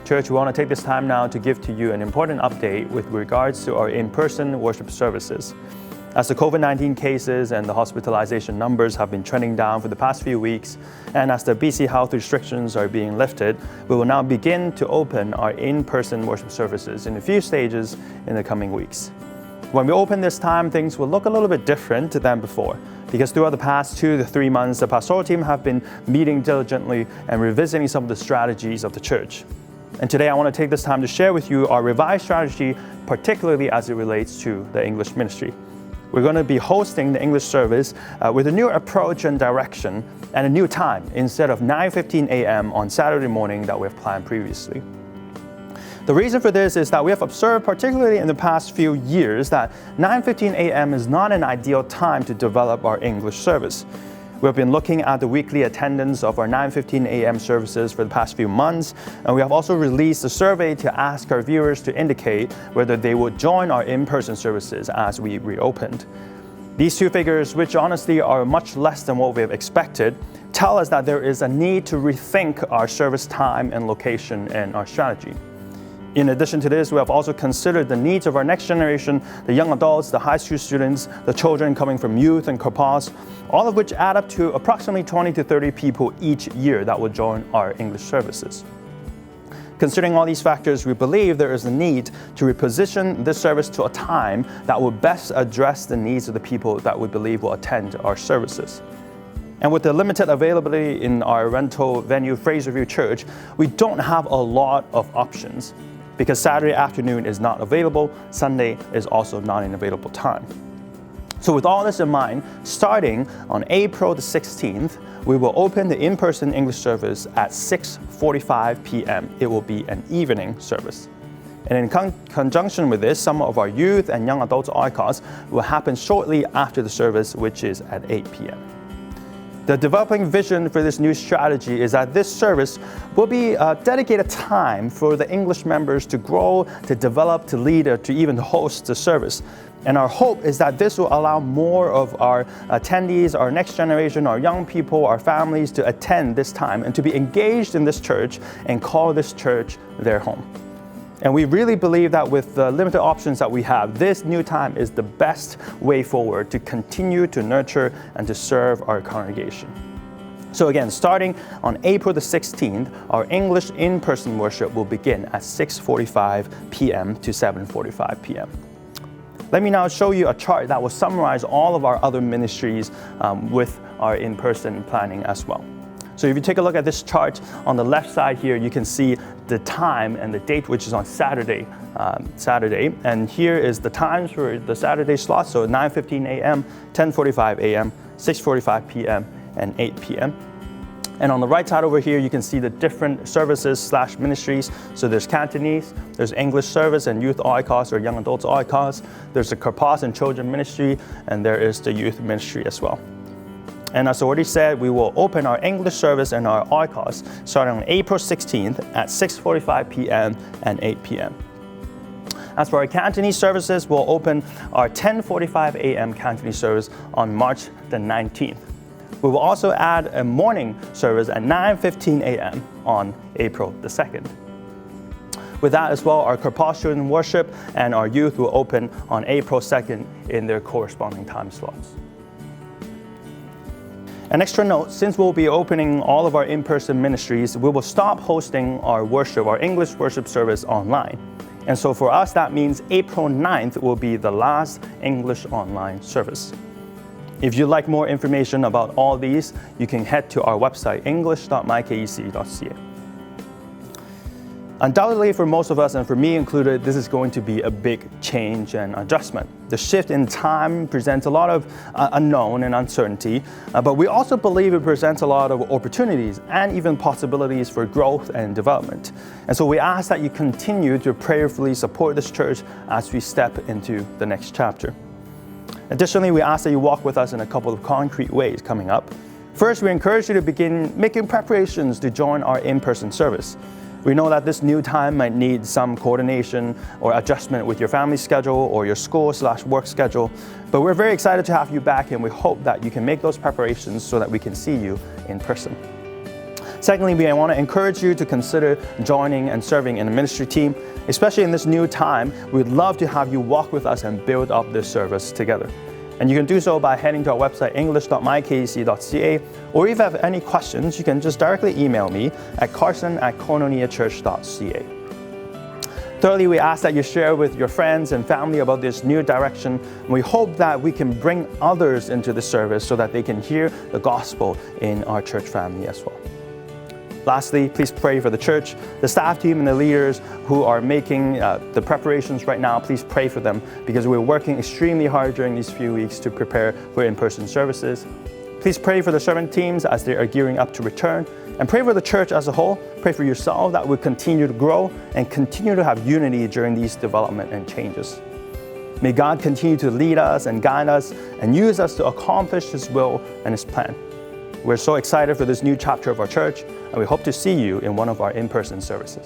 Church, we want to take this time now to give to you an important update with regards to our in-person worship services. As the COVID-19 cases and the hospitalization numbers have been trending down for the past few weeks, and as the BC health restrictions are being lifted, we will now begin to open our in-person worship services in a few stages in the coming weeks. When we open this time, things will look a little bit different than before, because throughout the past 2 to 3 months, the pastoral team have been meeting diligently and revisiting some of the strategies of the church. And today I want to take this time to share with you our revised strategy, particularly as it relates to the English ministry. We're going to be hosting the English service with a new approach and direction and a new time instead of 9:15 a.m. on Saturday morning that we've planned previously. The reason for this is that we have observed, particularly in the past few years, that 9:15 a.m. is not an ideal time to develop our English service. We've been looking at the weekly attendance of our 9:15 a.m. services for the past few months, and we have also released a survey to ask our viewers to indicate whether they would join our in-person services as we reopened. These two figures, which honestly are much less than what we have expected, tell us that there is a need to rethink our service time and location and our strategy. In addition to this, we have also considered the needs of our next generation, the young adults, the high school students, the children coming from youth and corpos, all of which add up to approximately 20 to 30 people each year that will join our English services. Considering all these factors, we believe there is a need to reposition this service to a time that will best address the needs of the people that we believe will attend our services. And with the limited availability in our rental venue, Fraserview Church, we don't have a lot of options because Saturday afternoon is not available, Sunday is also not an available time. So with all this in mind, starting on April the 16th, we will open the in-person English service at 6:45 p.m. It will be an evening service. And in conjunction with this, some of our youth and young adults ICOS will happen shortly after the service, which is at 8 p.m. The developing vision for this new strategy is that this service will be a dedicated time for the English members to grow, to develop, to lead, or to even host the service. And our hope is that this will allow more of our attendees, our next generation, our young people, our families to attend this time and to be engaged in this church and call this church their home. And we really believe that with the limited options that we have, this new time is the best way forward to continue to nurture and to serve our congregation. So again, starting on April the 16th, our English in-person worship will begin at 6:45 p.m. to 7:45 p.m. Let me now show you a chart that will summarize all of our other ministries with our in-person planning as well. So if you take a look at this chart, on the left side here, you can see the time and the date, which is on Saturday. And here is the times for the Saturday slots, so 9:15 a.m., 10:45 a.m., 6:45 p.m., and 8 p.m. And on the right side over here, you can see the different services/ministries. So there's Cantonese, there's English service and youth ICOS or young adults ICOS, there's the corpos and children ministry, and there is the youth ministry as well. And as already said, we will open our English service and our ICOS starting on April 16th at 6:45 p.m. and 8 p.m. As for our Cantonese services, we'll open our 10:45 a.m. Cantonese service on March the 19th. We will also add a morning service at 9:15 a.m. on April the 2nd. With that as well, our corpus children worship and our youth will open on April 2nd in their corresponding time slots. An extra note, since we'll be opening all of our in-person ministries, we will stop hosting our worship, our English worship service online. And so for us, that means April 9th will be the last English online service. If you'd like more information about all these, you can head to our website, english.mykec.ca. Undoubtedly, for most of us, and for me included, this is going to be a big change and adjustment. The shift in time presents a lot of unknown and uncertainty, but we also believe it presents a lot of opportunities and even possibilities for growth and development. And so we ask that you continue to prayerfully support this church as we step into the next chapter. Additionally, we ask that you walk with us in a couple of concrete ways coming up. First, we encourage you to begin making preparations to join our in-person service. We know that this new time might need some coordination or adjustment with your family schedule or your school/work schedule, but we're very excited to have you back and we hope that you can make those preparations so that we can see you in person. Secondly, we want to encourage you to consider joining and serving in a ministry team. Especially in this new time, we'd love to have you walk with us and build up this service together. And you can do so by heading to our website, english.mykec.ca, or if you have any questions, you can just directly email me at carson@koinoniachurch.ca. Thirdly, we ask that you share with your friends and family about this new direction. We hope that we can bring others into the service so that they can hear the gospel in our church family as well. Lastly, please pray for the church, the staff team and the leaders who are making the preparations right now. Please pray for them because we're working extremely hard during these few weeks to prepare for in-person services. Please pray for the servant teams as they are gearing up to return. And pray for the church as a whole. Pray for yourself that we continue to grow and continue to have unity during these development and changes. May God continue to lead us and guide us and use us to accomplish His will and His plan. We're so excited for this new chapter of our church, and we hope to see you in one of our in-person services.